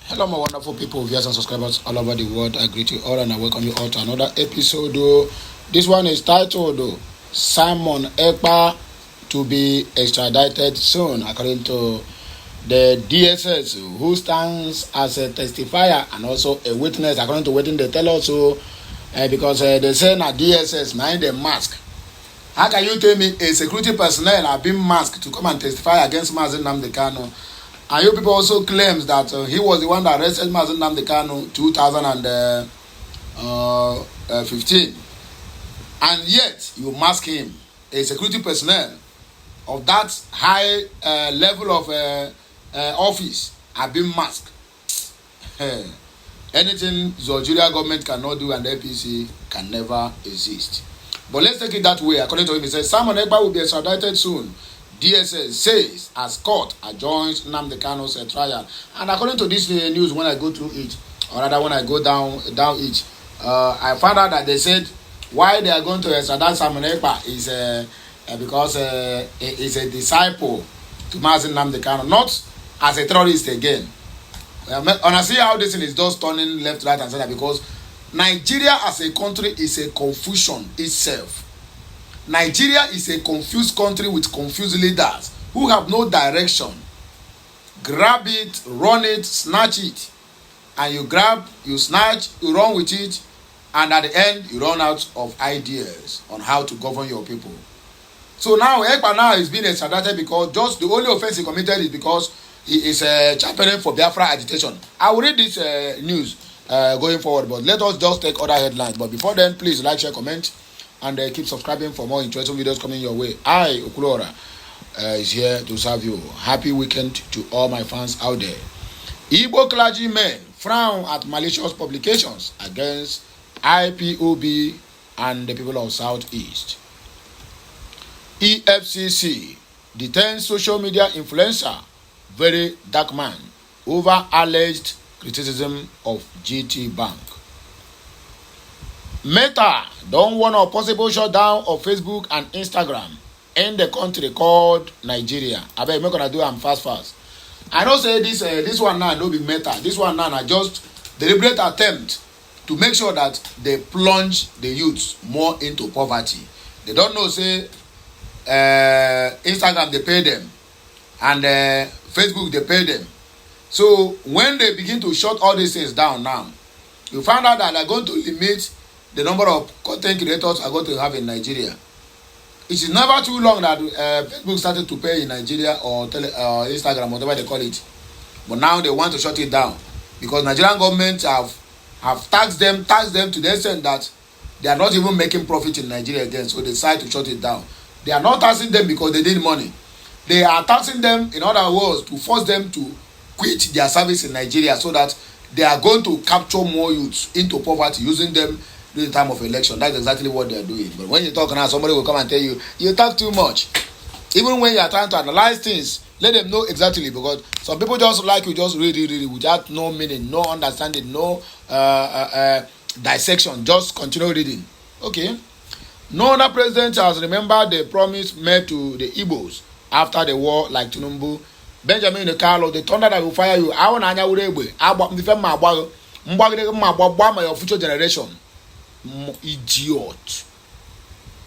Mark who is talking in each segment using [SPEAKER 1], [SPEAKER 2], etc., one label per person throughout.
[SPEAKER 1] Hello, my wonderful people, viewers and subscribers all over the world. I greet you all and I welcome you all to another episode. This one is titled Simon Ekpa to be extradited soon, according to the DSS, who stands as a testifier and also a witness, according to what they tell us. Because they say na DSS, mind the mask. How can you tell me a security personnel have been masked to come and testify against Nnamdi Kanu? And you people also claims that he was the one that arrested Nnamdi Kanu 2015. And yet, you mask him, a security personnel of that high level of office have been masked. Anything the Algeria government cannot do and the APC can never exist. But let's take it that way. According to him, he says, Simon Ekpa will be extradited soon. DSS says as court adjoins Nnamdi Kanu's trial. And according to this news, when I go through it, or rather when I go down it, I found out that they said why they are going to extradite Simon Ekpa is because he's a disciple to Nnamdi Kanu, not as a terrorist again. And I see how this thing is just turning left, right, and center, because Nigeria as a country is a confusion itself. Nigeria is a confused country with confused leaders who have no direction. Grab it, run it, snatch it. And you grab, you snatch, you run with it, and at the end, you run out of ideas on how to govern your people. So now, Ekpa now is being extradited because just the only offense he committed is because he is championing for Biafra agitation. I will read this news going forward, but let us just take other headlines. But before then, please like, share, comment, and keep subscribing for more interesting videos coming your way. I, Okulora, is here to serve you. Happy weekend to all my fans out there. Igbo clergy men frown at malicious publications against IPOB and the people of Southeast. EFCC detains social media influencer VeryDarkMan over alleged criticism of GT Bank. Meta don't want a possible shutdown of Facebook and Instagram in the country called Nigeria. I bet we're gonna do them fast. I don't say this one now don't be Meta. This one now just deliberate attempt to make sure that they plunge the youths more into poverty. They don't know say Instagram they pay them and Facebook they pay them. So when they begin to shut all these things down now, you find out that they're going to limit the number of content creators are going to have in Nigeria. It is never too long that Facebook started to pay in Nigeria or Instagram, whatever they call it. But now they want to shut it down because Nigerian government have taxed them to the extent that they are not even making profit in Nigeria again. So they decide to shut it down. They are not taxing them because they need money. They are taxing them, in other words, to force them to quit their service in Nigeria so that they are going to capture more youths into poverty using them during the time of election. That's exactly what they are doing. But when you talk now, somebody will come and tell you, you talk too much. Even when you are trying to analyze things, let them know exactly, because some people just like you just read without no meaning, no understanding, no dissection. Just continue reading. Okay. No other president has remembered the promise made to the Igbos after the war like Tinubu. Benjamin Carlo, the thunder that will fire you. I want to defend my future generation. Idiot.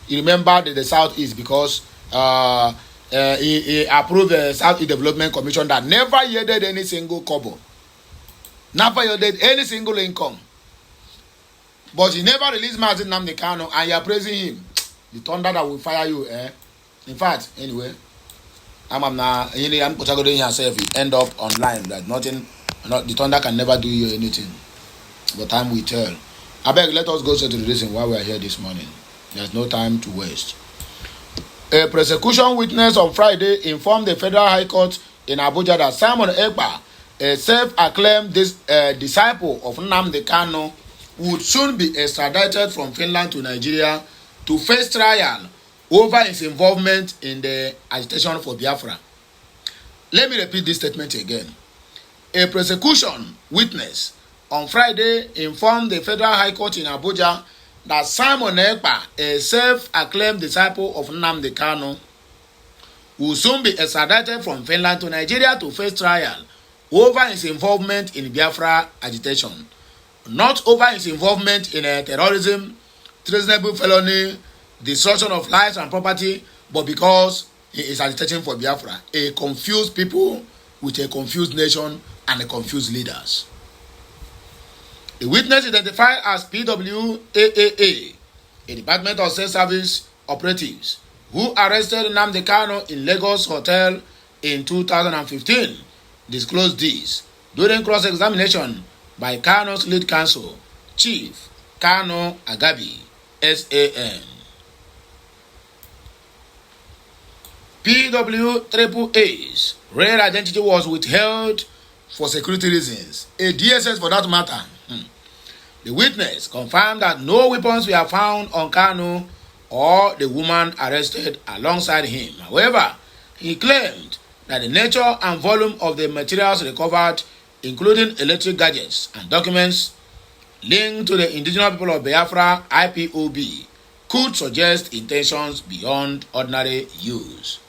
[SPEAKER 1] You remember the Southeast because he approved the Southeast Development Commission that never yielded any single kobo, never yielded any single income. But he never released Nnamdi Kanu, and you are praising him. The thunder that will fire you, In fact, anyway, I'm Kochagodo yourself. You end up online. That the thunder can never do you anything. But time will tell. I beg, let us go to the reason why we are here this morning. There's no time to waste. A prosecution witness on Friday informed the Federal High Court in Abuja that Simon Ekpa, a self-acclaimed disciple of Nnamdi Kanu, would soon be extradited from Finland to Nigeria to face trial over his involvement in the agitation for Biafra. Let me repeat this statement again. A prosecution witness on Friday informed the Federal High Court in Abuja that Simon Ekpa, a self-acclaimed disciple of Nnamdi Kanu, will soon be extradited from Finland to Nigeria to face trial over his involvement in Biafra agitation, not over his involvement in terrorism, treasonable felony, destruction of lives and property, but because he is agitating for Biafra, a confused people with a confused nation and a confused leaders. The witness identified as PWAAA, a Department of State Service operatives, who arrested Nnamdi Kanu in Lagos Hotel in 2015, disclosed this during cross-examination by Kanu's lead counsel, Chief Kanu Agabi, SAN. PWAA's real identity was withheld for security reasons, a DSS for that matter. The witness confirmed that no weapons were found on Kanu or the woman arrested alongside him. However, he claimed that the nature and volume of the materials recovered, including electric gadgets and documents linked to the indigenous people of Biafra IPOB, could suggest intentions beyond ordinary use.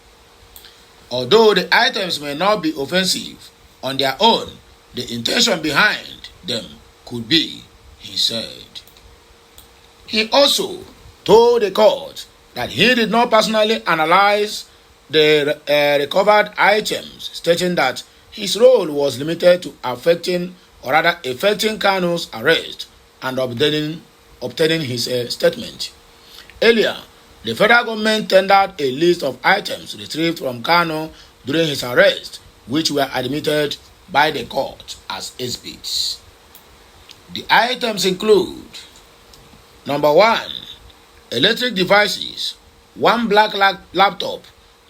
[SPEAKER 1] Although the items may not be offensive on their own, the intention behind them could be, he said. He also told the court that he did not personally analyze the recovered items, stating that his role was limited to effecting Kanu's arrest and obtaining his statement. Earlier, the federal government tendered a list of items retrieved from Kanu during his arrest, which were admitted by the court as exhibits. The items include: number 1, electric devices, 1 black laptop,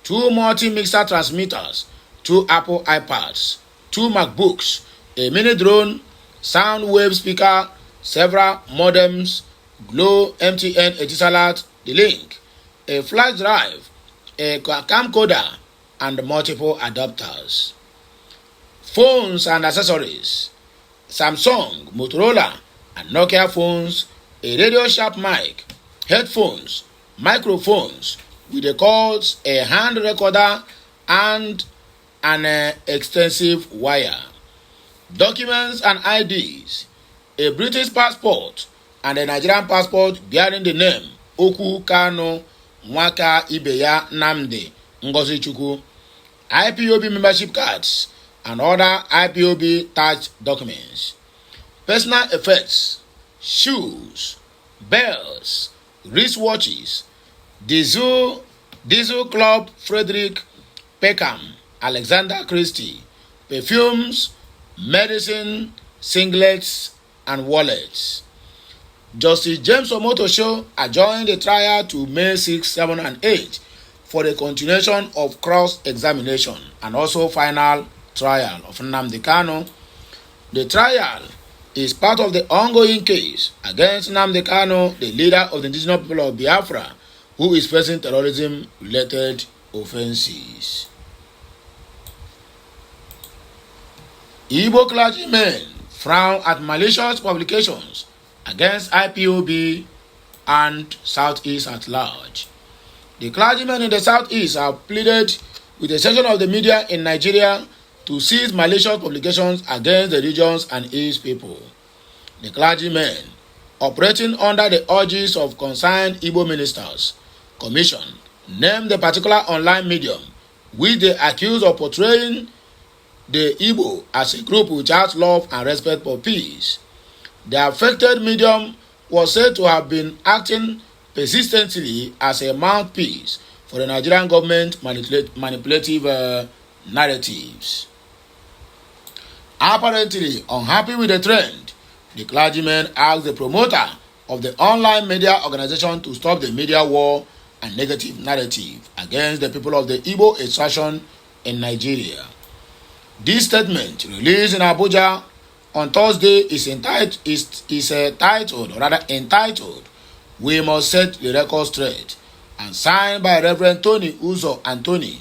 [SPEAKER 1] 2 multi-mixer transmitters, 2 Apple iPads, 2 MacBooks, a mini drone, sound wave speaker, several modems, Glo, MTN, Etisalat, the link, a flash drive, a camcorder, and multiple adapters. Phones and accessories: Samsung, Motorola, and Nokia phones, a Radio Shack mic, headphones, microphones with the cords, a hand recorder, and an extensive wire. Documents and IDs: a British passport and a Nigerian passport bearing the name Oku Kanu Nwaka Ibeya Nnamdi Ngozi Chukwu, IPOB membership cards, and other IPOB tax documents. Personal effects: shoes, belts, wristwatches, Diesel Club Frederick Peckham, Alexander Christie, perfumes, medicine, singlets, and wallets. Justice James Omotosho adjourned the trial to May 6, 7, and 8 for the continuation of cross-examination and also final trial of Nnamdi Kanu. The trial is part of the ongoing case against Nnamdi Kanu, the leader of the indigenous people of Biafra, who is facing terrorism-related offenses. Igbo clergymen frown at malicious publications against IPOB and Southeast at large. The clergymen in the Southeast have pleaded with a section of the media in Nigeria to cease malicious publications against the regions and its people. The clergymen, operating under the urges of concerned Igbo ministers, commission, named the particular online medium, which they accuse of portraying the Igbo as a group without love and respect for peace. The affected medium was said to have been acting persistently as a mouthpiece for the Nigerian government manipulative narratives. Apparently unhappy with the trend, the clergymen asked the promoter of the online media organization to stop the media war and negative narrative against the people of the Igbo extraction in Nigeria. This statement, released in Abuja on Thursday, is entitled, "We Must Set the Record Straight," and signed by Reverend Tony Uzo Anthony,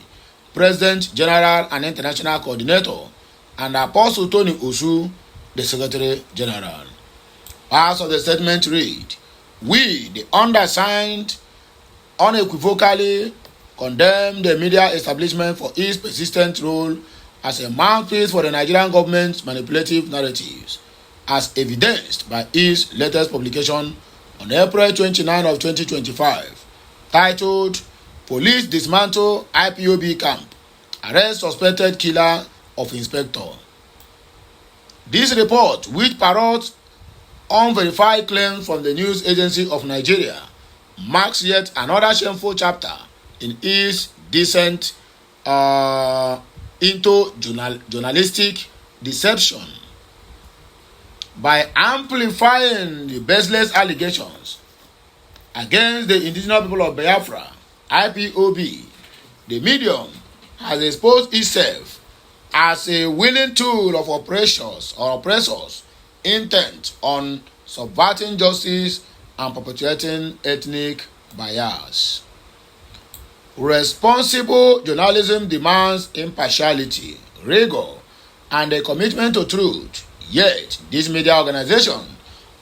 [SPEAKER 1] President General and International Coordinator, and Apostle Tony Usu, the Secretary General. Parts of the statement read: "We, the undersigned, unequivocally condemn the media establishment for its persistent role as a mouthpiece for the Nigerian government's manipulative narratives, as evidenced by his latest publication on April 29 of 2025, titled Police Dismantle IPOB Camp, Arrest Suspected Killer of Inspector. This report, which parrots unverified claims from the News Agency of Nigeria, marks yet another shameful chapter in his descent into journalistic deception. By amplifying the baseless allegations against the indigenous people of Biafra, IPOB, the medium has exposed itself as a willing tool of oppressors intent on subverting justice and perpetuating ethnic bias. Responsible journalism demands impartiality, rigor, and a commitment to truth. Yet, this media organization,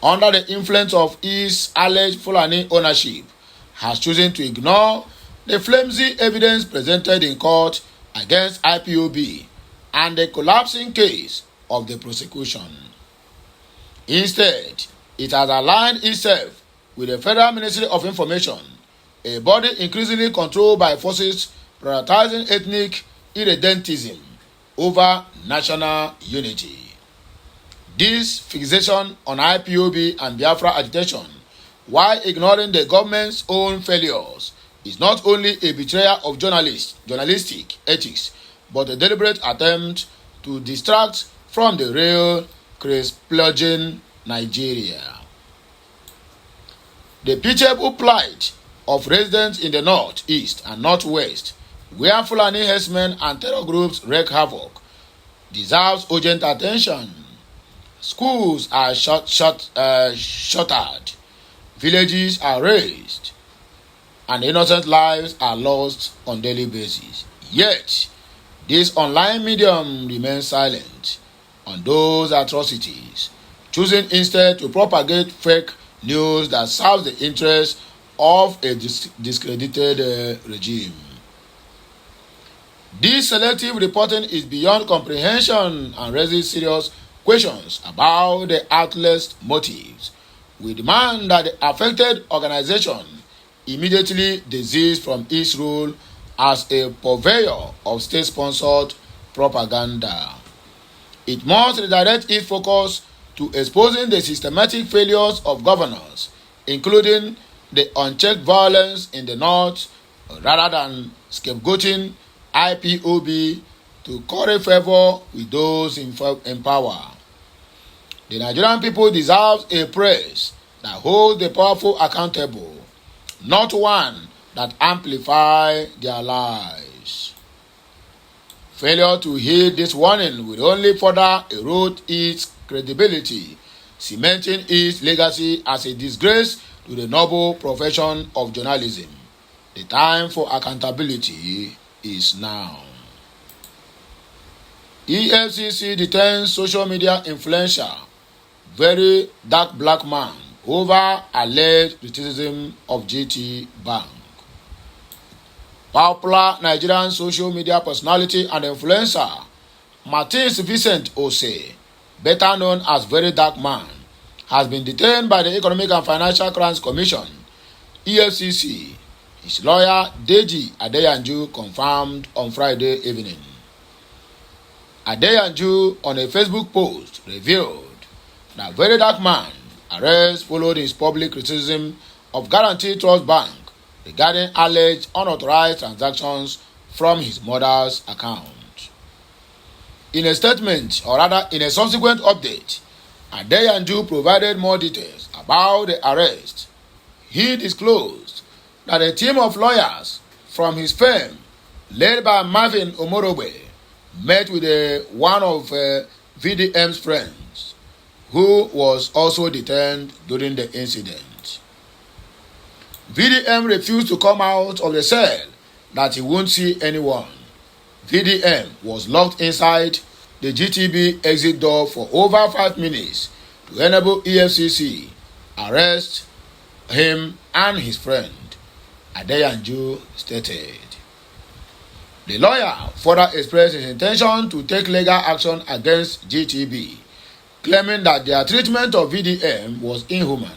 [SPEAKER 1] under the influence of its alleged Fulani ownership, has chosen to ignore the flimsy evidence presented in court against IPOB and the collapsing case of the prosecution. Instead, it has aligned itself with the Federal Ministry of Information, a body increasingly controlled by forces prioritizing ethnic irredentism over national unity. This fixation on IPOB and Biafra agitation, while ignoring the government's own failures, is not only a betrayal of journalistic ethics, but a deliberate attempt to distract from the real craze-plunging Nigeria. The pitiable plight of residents in the north, east, and northwest, where Fulani herdsmen and terror groups wreak havoc, deserves urgent attention. Schools are shuttered, villages are razed, and innocent lives are lost on a daily basis. Yet, this online medium remains silent on those atrocities, choosing instead to propagate fake news that serves the interests of a discredited regime. This selective reporting is beyond comprehension and raises serious questions about the outlaw's motives. We demand that the affected organization immediately desist from its role as a purveyor of state-sponsored propaganda. It must redirect its focus to exposing the systematic failures of governors, including the unchecked violence in the north, rather than scapegoating IPOB to curry favor with those in power. The Nigerian people deserve a praise that holds the powerful accountable, not one that amplifies their lies. Failure to heed this warning will only further erode its credibility, cementing its legacy as a disgrace to the noble profession of journalism. The time for accountability is now. EFCC detains social media influencer VeryDarkMan over alleged criticism of GT Bank. Popular Nigerian social media personality and influencer Martins Vincent Ose, better known as VeryDarkMan, has been detained by the Economic and Financial Crimes Commission, EFCC. His lawyer Deji Adeyanju confirmed on Friday evening. Adeyanju, on a Facebook post, revealed that VeryDarkMan arrest followed his public criticism of Guaranty Trust Bank regarding alleged unauthorized transactions from his mother's account. In a statement, or rather in a subsequent update, Adeyanju provided more details about the arrest. He disclosed that a team of lawyers from his firm, led by Marvin Omorobe, met with one of VDM's friends, who was also detained during the incident. VDM refused to come out of the cell that he won't see anyone. VDM was locked inside the GTB exit door for over 5 minutes to enable EFCC arrest him and his friend, Adeyanju stated. The lawyer further expressed his intention to take legal action against GTB, claiming that their treatment of VDM was inhuman.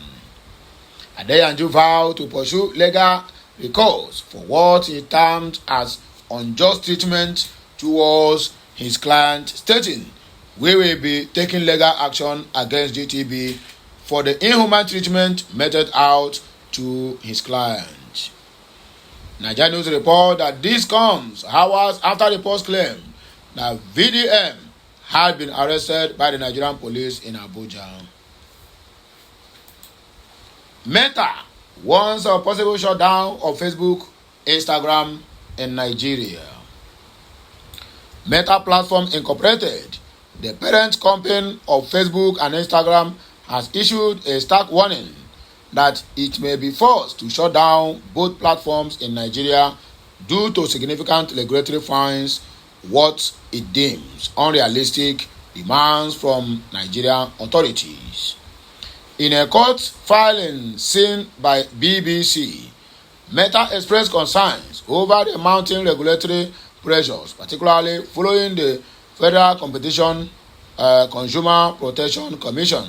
[SPEAKER 1] Adeyanju vowed to pursue legal recourse for what he termed as unjust treatment towards his client, stating, "We will be taking legal action against GTB for the inhuman treatment meted out to his client." Nigeria News report that this comes hours after the Post claimed that VDM had been arrested by the Nigerian police in Abuja. Meta warns of possible shutdown of Facebook, Instagram in Nigeria. Meta Platform Incorporated, the parent company of Facebook and Instagram, has issued a stark warning that it may be forced to shut down both platforms in Nigeria due to significant regulatory fines, what it deems unrealistic demands from Nigerian authorities. In a court filing seen by BBC, Meta expressed concerns over the mounting regulatory pressures, particularly following the Federal Competition Consumer Protection Commission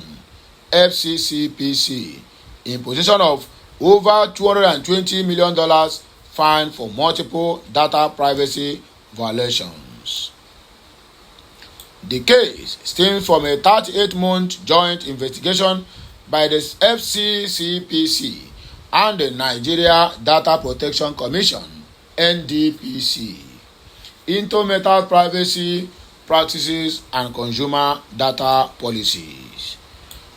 [SPEAKER 1] (FCCPC) imposition of over $220 million fine for multiple data privacy violations. The case stems from a 38-month joint investigation by the FCCPC and the Nigeria Data Protection Commission (NDPC) into Meta's privacy practices and consumer data policies.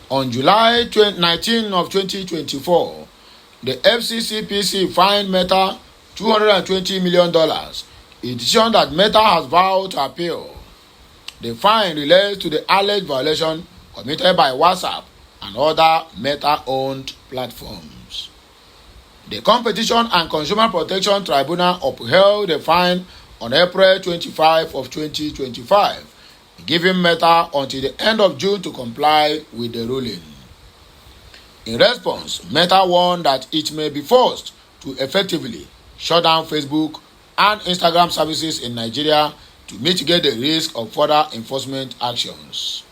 [SPEAKER 1] On July 19 of 2024, the FCCPC fined Meta $220 million, a decision that Meta has vowed to appeal. The fine relates to the alleged violation committed by WhatsApp and other Meta-owned platforms. The Competition and Consumer Protection Tribunal upheld the fine on April 25 of 2025. Giving Meta until the end of June to comply with the ruling. In response, Meta warned that it may be forced to effectively shut down Facebook and Instagram services in Nigeria to mitigate the risk of further enforcement actions.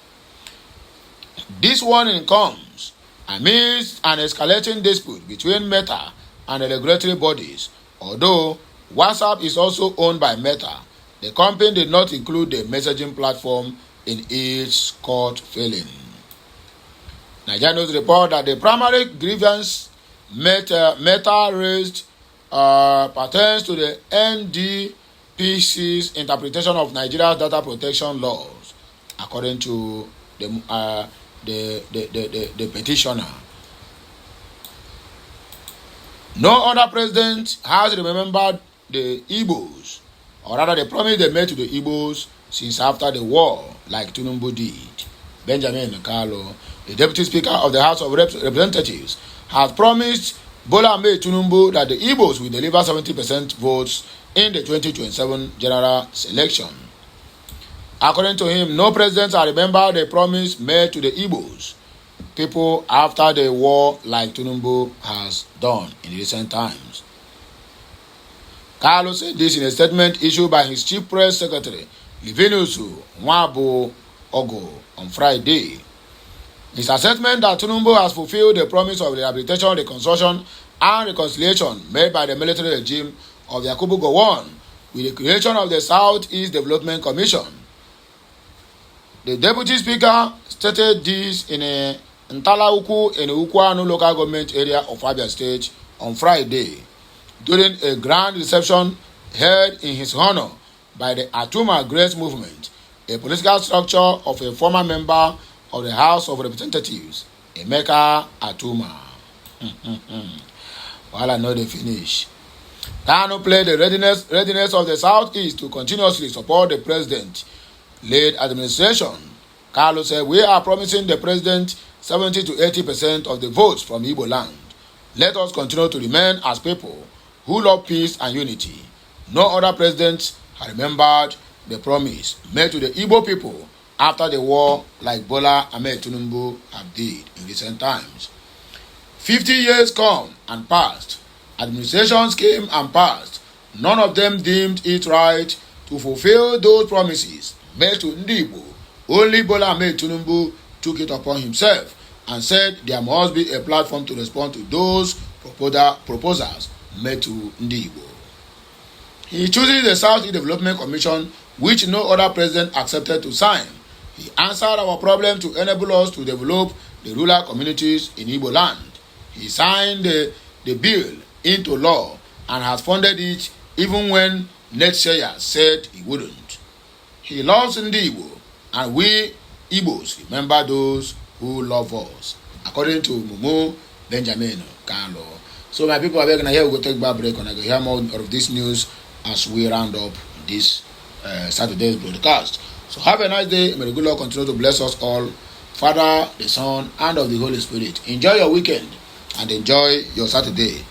[SPEAKER 1] This warning comes amidst an escalating dispute between Meta and the regulatory bodies. Although WhatsApp is also owned by Meta, the company did not include the messaging platform in its court filing. Nigeria News report that the primary grievance Meta raised pertains to the NDPC's interpretation of Nigeria's data protection laws, according to the petitioner. No other president has remembered the Igbos, or rather the promise they made to the Igbos since after the war, like Tinubu did. Benjamin Nkalo, the Deputy Speaker of the House of Representatives, has promised Bola Ahmed Tinubu that the Igbos will deliver 70% votes in the 2027 general election. According to him, no president has remembered the promise made to the Igbos people after the war like Tinubu has done in recent times. Carlos said this in a statement issued by his chief press secretary, Livinusu Nwabo Ogo, on Friday. His assessment that Tinubu has fulfilled the promise of rehabilitation, reconstruction, and reconciliation made by the military regime of Yakubu Gowon with the creation of the Southeast Development Commission. The Deputy Speaker stated this in a Ntalauku in the Ukwanu local government area of Abia State on Friday, during a grand reception held in his honor by the Atuma Grace Movement, a political structure of a former member of the House of Representatives, Emeka Atuma. While I know they finish. Kanu played the readiness of the Southeast to continuously support the president-led administration. Carlos said, "We are promising the president 70 to 80% of the votes from Igbo land. Let us continue to remain as people who love peace and unity. No other president has remembered the promise made to the Igbo people after the war like Bola Ahmed Tinubu have did in recent times. 50 years come and passed. Administrations came and passed. none of them deemed it right to fulfill those promises made to Ndi Igbo. Only Bola Ahmed Tinubu took it upon himself and said there must be a platform to respond to those proposals made to Ndi Igbo. He chooses the South East Development Commission, which no other president accepted to sign. He answered our problem to enable us to develop the rural communities in Igbo land. He signed the bill into law and has funded it even when naysayers said he wouldn't. He loves Ndi Igbo, and we Igbos remember those who love us, according to Mumu Benjamin Kanu. So my people, are here we go take a break and I go hear more of this news as we round up this Saturday's broadcast. So have a nice day. May the good Lord continue to bless us all, Father, the Son, and of the Holy Spirit. Enjoy your weekend and enjoy your Saturday.